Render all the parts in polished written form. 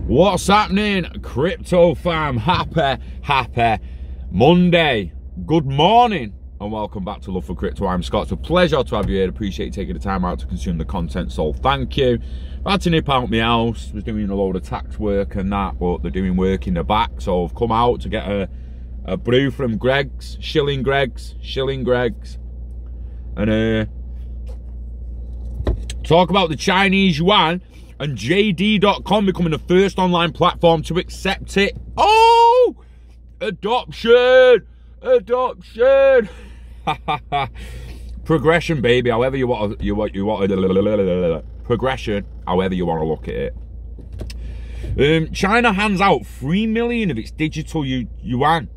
What's happening, crypto fam? Happy Monday. Good morning and welcome back to Love for Crypto. I'm Scott. It's a pleasure to have you here. Appreciate you taking the time out to consume the content, so thank you. I had to nip out my house. Was doing a load of tax work and that, but they're doing work in the back, so I've come out to get a brew from Greg's, Shilling Greg's, and talk about the Chinese Yuan and JD.com becoming the first online platform to accept it. Oh, adoption. Progression, baby. However you want progression. However you want to look at it. China hands out 3 million of its digital yuan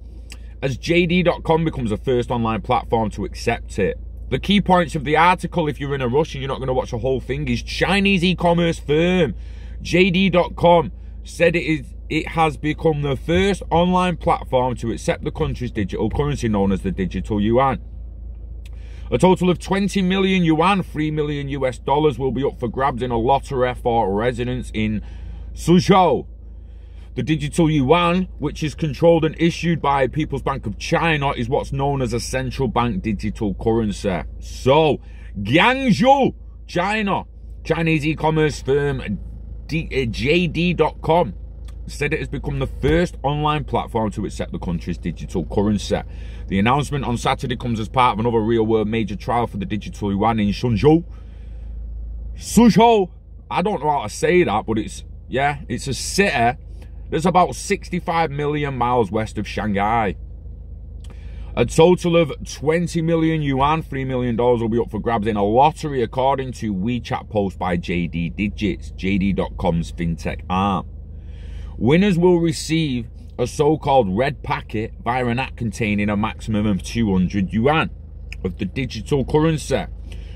as JD.com becomes the first online platform to accept it. The key points of the article, if you're in a rush and you're not going to watch the whole thing, is Chinese e-commerce firm JD.com said it has become the first online platform to accept the country's digital currency known as the digital yuan. A total of 20 million yuan, $3 million US, will be up for grabs in a lottery for residents in Suzhou. The digital yuan, which is controlled and issued by People's Bank of China, is what's known as a central bank digital currency. So, Guangzhou, China, Chinese e-commerce firm JD.com said it has become the first online platform to accept the country's digital currency. The announcement on Saturday comes as part of another real-world major trial for the digital yuan in Suzhou. I don't know how to say that, but it's a city that's about 65 million miles west of Shanghai. A total of 20 million yuan, $3 million, will be up for grabs in a lottery, according to WeChat post by JD Digits, JD.com's fintech arm. Winners will receive a so-called red packet via an app containing a maximum of 200 yuan of the digital currency.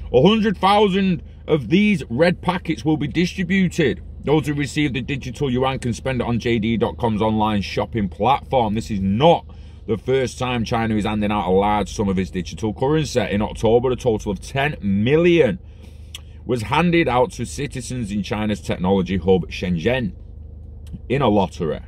100,000 of these red packets will be distributed. Those who receive the digital yuan can spend it on JD.com's online shopping platform. This is not the first time China is handing out a large sum of its digital currency. In October, a total of 10 million was handed out to citizens in China's technology hub, Shenzhen, in a lottery.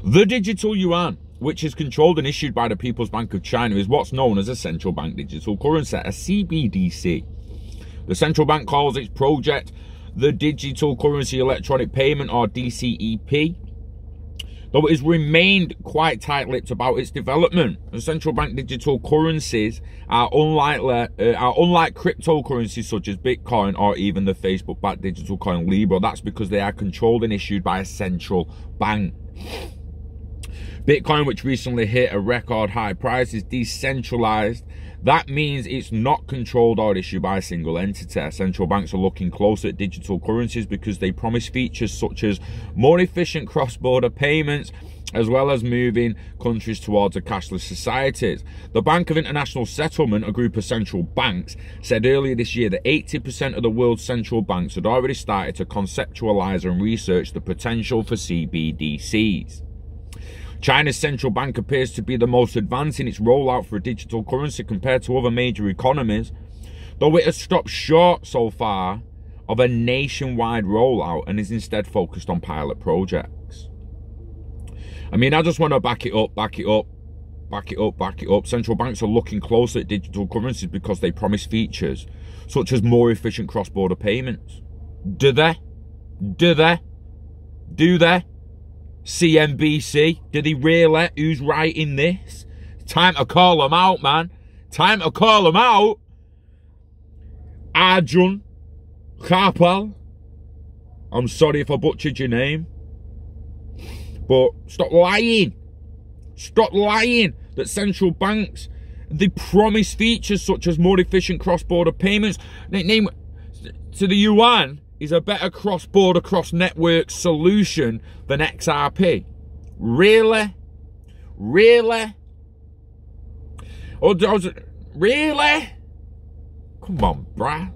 The digital yuan, which is controlled and issued by the People's Bank of China, is what's known as a central bank digital currency, a CBDC. The central bank calls its project the Digital Currency Electronic Payment, or DCEP, though it has remained quite tight-lipped about its development. The central bank digital currencies are unlike cryptocurrencies such as Bitcoin or even the Facebook-backed digital coin Libra. That's because they are controlled and issued by a central bank. Bitcoin, which recently hit a record high price, is decentralized. That means it's not controlled or issued by a single entity. Central banks are looking closer at digital currencies because they promise features such as more efficient cross-border payments, as well as moving countries towards a cashless societies. The Bank of International Settlement, a group of central banks, said earlier this year that 80% of the world's central banks had already started to conceptualize and research the potential for CBDCs. China's central bank appears to be the most advanced in its rollout for a digital currency compared to other major economies, though it has stopped short so far of a nationwide rollout and is instead focused on pilot projects. I mean, I just want to back it up. Central banks are looking closer at digital currencies because they promise features such as more efficient cross-border payments. Do they? CNBC, do they really? Who's writing this? Time to call them out, man. Time to call them out. Arjun Ellipal. I'm sorry if I butchered your name. But stop lying. Stop lying that central banks, they promise features such as more efficient cross-border payments. Name to the yuan is a better cross-border, cross-network solution than XRP. Really? Really? Really? Come on, bruh.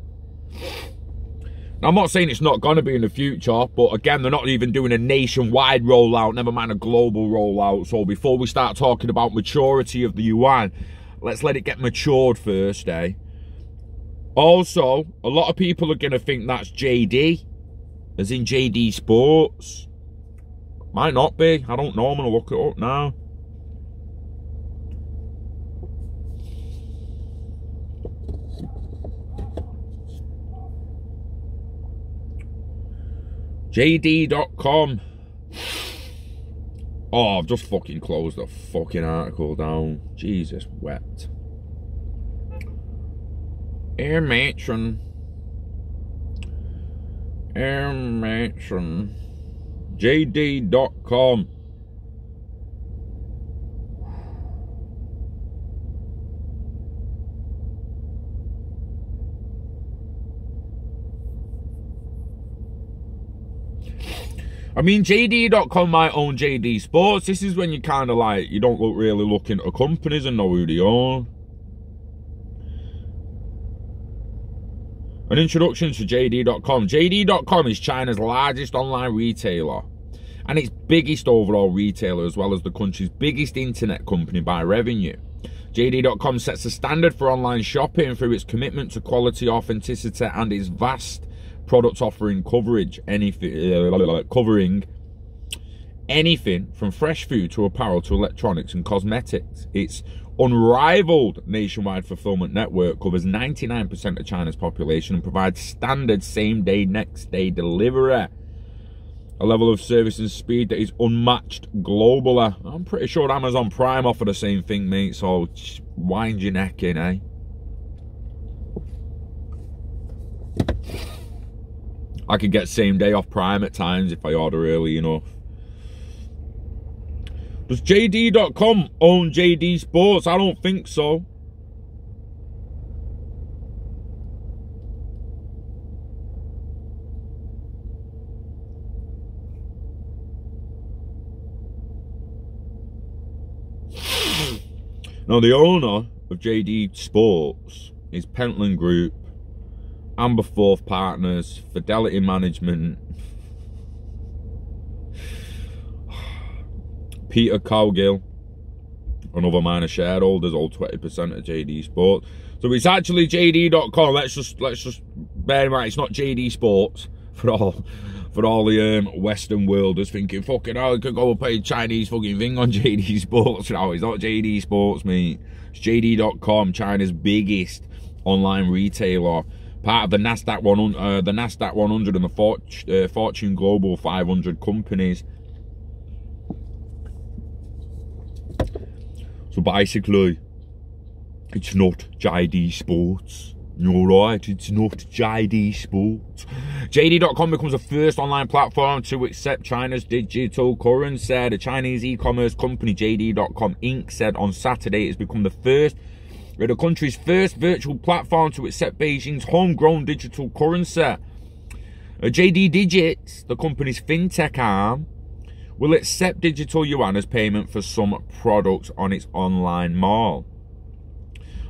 Now, I'm not saying it's not going to be in the future, but again, they're not even doing a nationwide rollout, never mind a global rollout. So before we start talking about maturity of the yuan, let's let it get matured first, eh? Also, a lot of people are going to think that's JD, as in JD Sports. Might not be. I don't know. I'm going to look it up now. JD.com. Oh, I've just fucking closed the fucking article down. Jesus wept. Air matron. JD.com. I mean, JD.com might own JD Sports. This is when you kind of like, you don't really look into companies and know who they own. An introduction to JD.com. JD.com is China's largest online retailer and its biggest overall retailer, as well as the country's biggest internet company by revenue. JD.com sets a standard for online shopping through its commitment to quality, authenticity, and its vast product offering covering anything from fresh food to apparel to electronics and cosmetics. Its unrivaled nationwide fulfillment network covers 99% of China's population and provides standard same-day, next-day delivery, a level of service and speed that is unmatched globally. I'm pretty sure Amazon Prime offer the same thing, mate, so wind your neck in, eh? I could get same day off Prime at times if I order early enough. Does JD.com own JD Sports? I don't think so. Now, the owner of JD Sports is Pentland Group, Amberforth Partners, Fidelity Management, Peter Cowgill, another minor shareholders, all 20% of JD Sports. So it's actually JD.com. Let's just bear in mind it's not JD Sports for all the Western worlders thinking fucking hell, I could go and pay Chinese fucking thing on JD Sports. No, it's not JD Sports, mate. It's JD.com, China's biggest online retailer. Part of the Nasdaq 100, and the Fortune Global 500 companies. So basically, it's not JD Sports. You're right, it's not JD Sports. JD.com becomes the first online platform to accept China's digital currency. The Chinese e-commerce company JD.com Inc. said on Saturday it has become the country's first virtual platform to accept Beijing's homegrown digital currency. JD Digits, the company's fintech arm, will accept digital yuan as payment for some products on its online mall.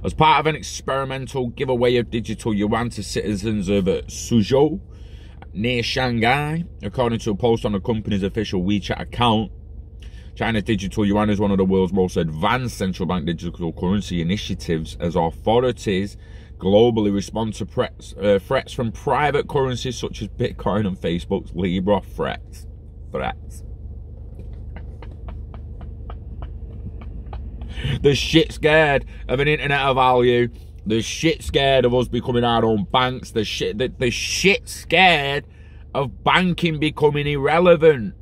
As part of an experimental giveaway of digital yuan to citizens of Suzhou, near Shanghai, according to a post on the company's official WeChat account, China's digital yuan is one of the world's most advanced central bank digital currency initiatives as authorities globally respond to threats from private currencies such as Bitcoin and Facebook's Libra threats. They're shit scared of an internet of value. They're shit scared of us becoming our own banks. They're shit scared of banking becoming irrelevant.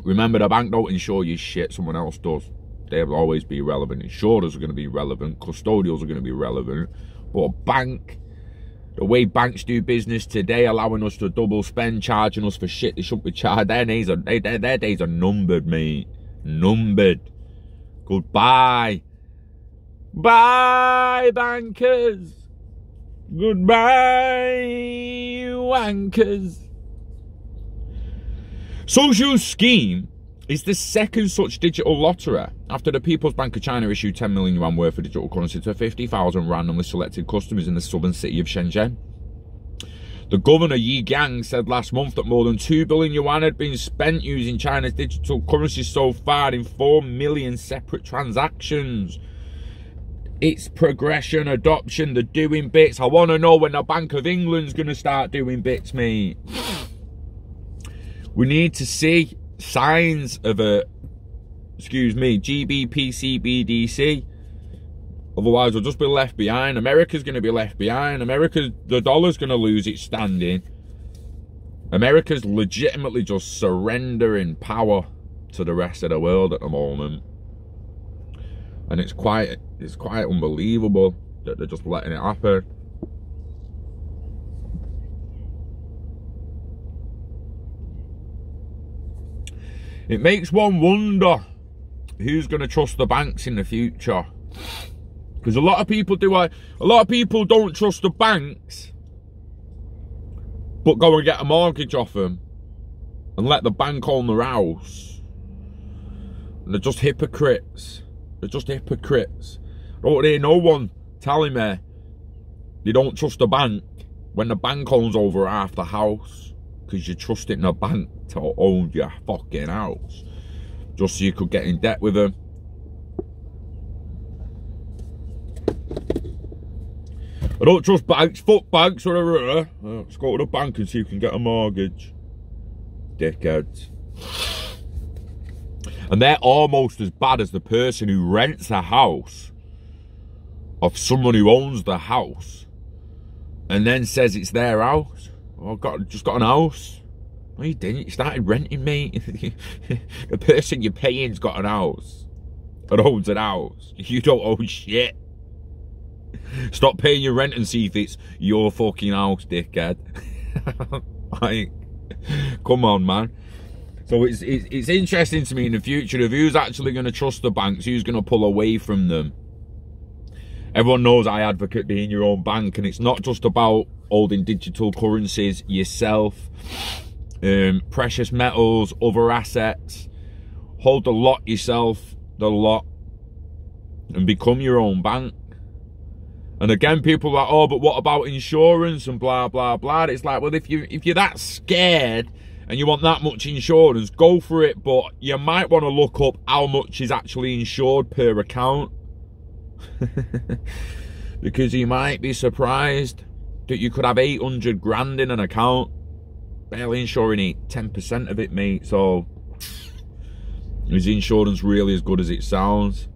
Remember, the bank don't insure you shit, someone else does. They'll always be relevant. Insurers are going to be relevant. Custodials are going to be relevant. But a bank, the way banks do business today, allowing us to double spend, charging us for shit they shouldn't be charged, their days are numbered, mate. Numbered. Goodbye. Bye, bankers. Goodbye, wankers. Social Scheme is the second such digital lottery after the People's Bank of China issued 10 million yuan worth of digital currency to 50,000 randomly selected customers in the southern city of Shenzhen. The governor, Yi Gang, said last month that more than 2 billion yuan had been spent using China's digital currency so far in 4 million separate transactions. It's progression, adoption, they're doing bits. I want to know when the Bank of England's going to start doing bits, mate. We need to see signs of a, GBP CBDC. Otherwise, we'll just be left behind. America's going to be left behind. The dollar's going to lose its standing. America's legitimately just surrendering power to the rest of the world at the moment. And it's quite unbelievable that they're just letting it happen. It makes one wonder who's going to trust the banks in the future. Because a lot of people don't trust the banks, but go and get a mortgage off them and let the bank own their house. And they're just hypocrites. They're just hypocrites. I don't hear no one telling me you don't trust the bank when the bank owns over half the house, because you're trusting the bank to own your fucking house just so you could get in debt with them. I don't trust banks. Fuck banks, whatever. Let's go to the bank and see if you can get a mortgage. Dickheads. And they're almost as bad as the person who rents a house of someone who owns the house and then says it's their house. Oh, just got an house. No, you didn't. You started renting, mate. The person you're paying's got an house and owns an house. You don't own shit. Stop paying your rent and see if it's your fucking house, dickhead. Like, come on, man. So it's interesting to me in the future of who's actually going to trust the banks, who's going to pull away from them. Everyone knows I advocate being your own bank, and it's not just about holding digital currencies yourself, precious metals, other assets. Hold the lot yourself, the lot, and become your own bank. And again, people are like, oh, but what about insurance and blah, blah, blah. It's like, well, if you're that scared and you want that much insurance, go for it. But you might want to look up how much is actually insured per account. Because you might be surprised that you could have 800 grand in an account, barely insuring 10% of it, mate. So is insurance really as good as it sounds?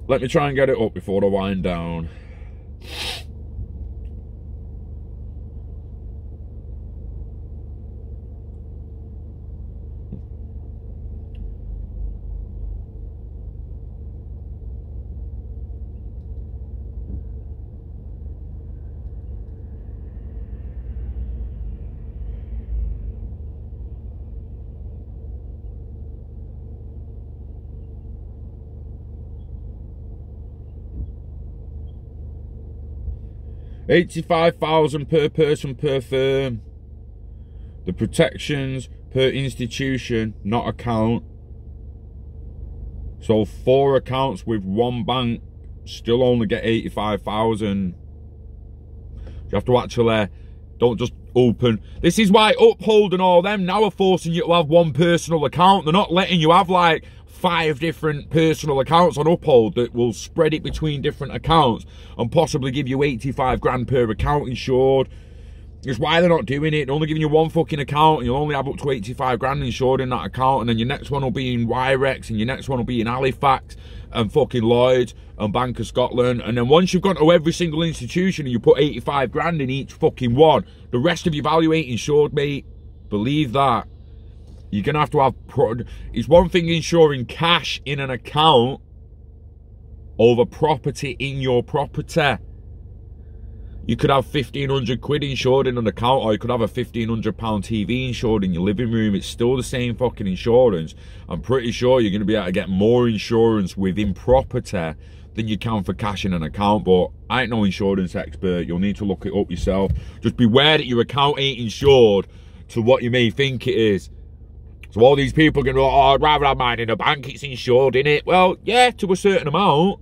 Let me try and get it up before I wind down. $85,000 per person per firm. The protections per institution, not account. So 4 accounts with 1 bank still only get 85,000. You have to actually, don't just open. This is why Uphold and all them now are forcing you to have 1 personal account. They're not letting you have like 5 different personal accounts on Uphold that will spread it between different accounts and possibly give you 85 grand per account insured. It's why they're not doing it. They're only giving you 1 fucking account and you'll only have up to 85 grand insured in that account, and then your next one will be in Wirex and your next one will be in Halifax and fucking Lloyds and Bank of Scotland. And then once you've gone to every single institution and you put 85 grand in each fucking one, the rest of your value ain't insured, mate. Believe that. You're going to have it's one thing insuring cash in an account over property in your property. You could have 1,500 quid insured in an account, or you could have a £1,500 TV insured in your living room. It's still the same fucking insurance. I'm pretty sure you're going to be able to get more insurance within property than you can for cash in an account, but I ain't no insurance expert. You'll need to look it up yourself. Just beware that your account ain't insured to what you may think it is. So all these people are going to go, oh, I'd rather have mine in a bank, it's insured, innit? Well, yeah, to a certain amount.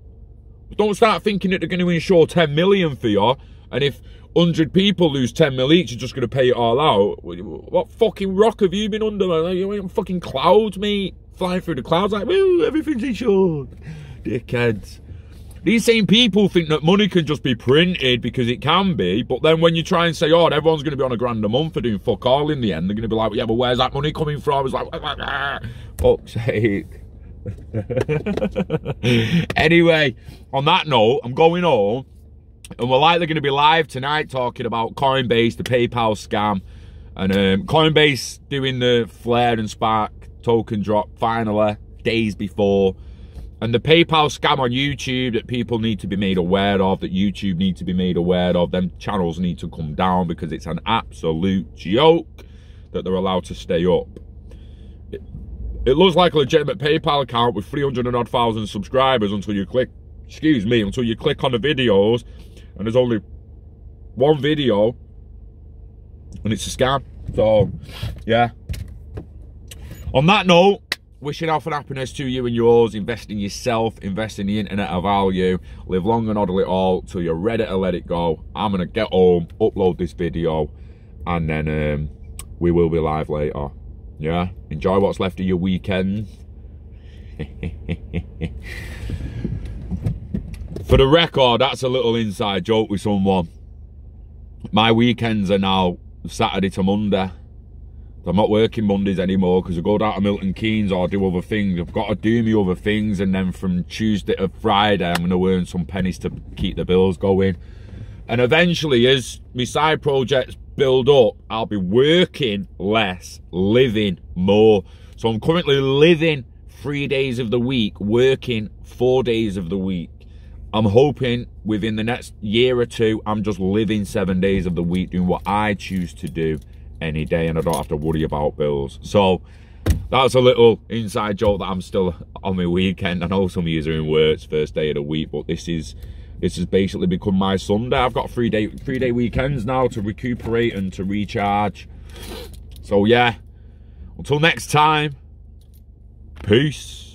But don't start thinking that they're going to insure 10 million for you, and if 100 people lose 10 mil each, you're just going to pay it all out. What fucking rock have you been under? Like, you're in fucking clouds, mate. Flying through the clouds like, woo, everything's insured. Dickheads. These same people think that money can just be printed because it can be, but then when you try and say, oh, everyone's going to be on $1,000 a month for doing fuck all in the end, they're going to be like, yeah, but where's that money coming from? It's like, fuck's sake. Anyway, on that note, I'm going home, and we're likely going to be live tonight talking about Coinbase, the PayPal scam, and Coinbase doing the Flare and Spark token drop finally, days before. And the PayPal scam on YouTube that people need to be made aware of, that YouTube need to be made aware of, them channels need to come down because it's an absolute joke that they're allowed to stay up. It looks like a legitimate PayPal account with 300,000 subscribers until you click, until you click on the videos and there's only one video and it's a scam. So, yeah. On that note, wishing health and happiness to you and yours. Invest in yourself, invest in the internet of value. Live long and hodl it all till you're ready to let it go. I'm going to get home, upload this video, and then we will be live later. Yeah? Enjoy what's left of your weekend. For the record, that's a little inside joke with someone. My weekends are now Saturday to Monday. I'm not working Mondays anymore because I go down to Milton Keynes or do other things. I've got to do me other things, and then from Tuesday to Friday I'm going to earn some pennies to keep the bills going. And eventually, as my side projects build up, I'll be working less, living more. So I'm currently living 3 days of the week, working 4 days of the week. I'm hoping within the next year or two I'm just living 7 days of the week, doing what I choose to do any day, and I don't have to worry about bills. So that's a little inside joke that I'm still on my weekend. I know some of you are in work's first day of the week, but this has basically become my Sunday. I've got 3 day weekends now to recuperate and to recharge. So yeah, until next time, peace.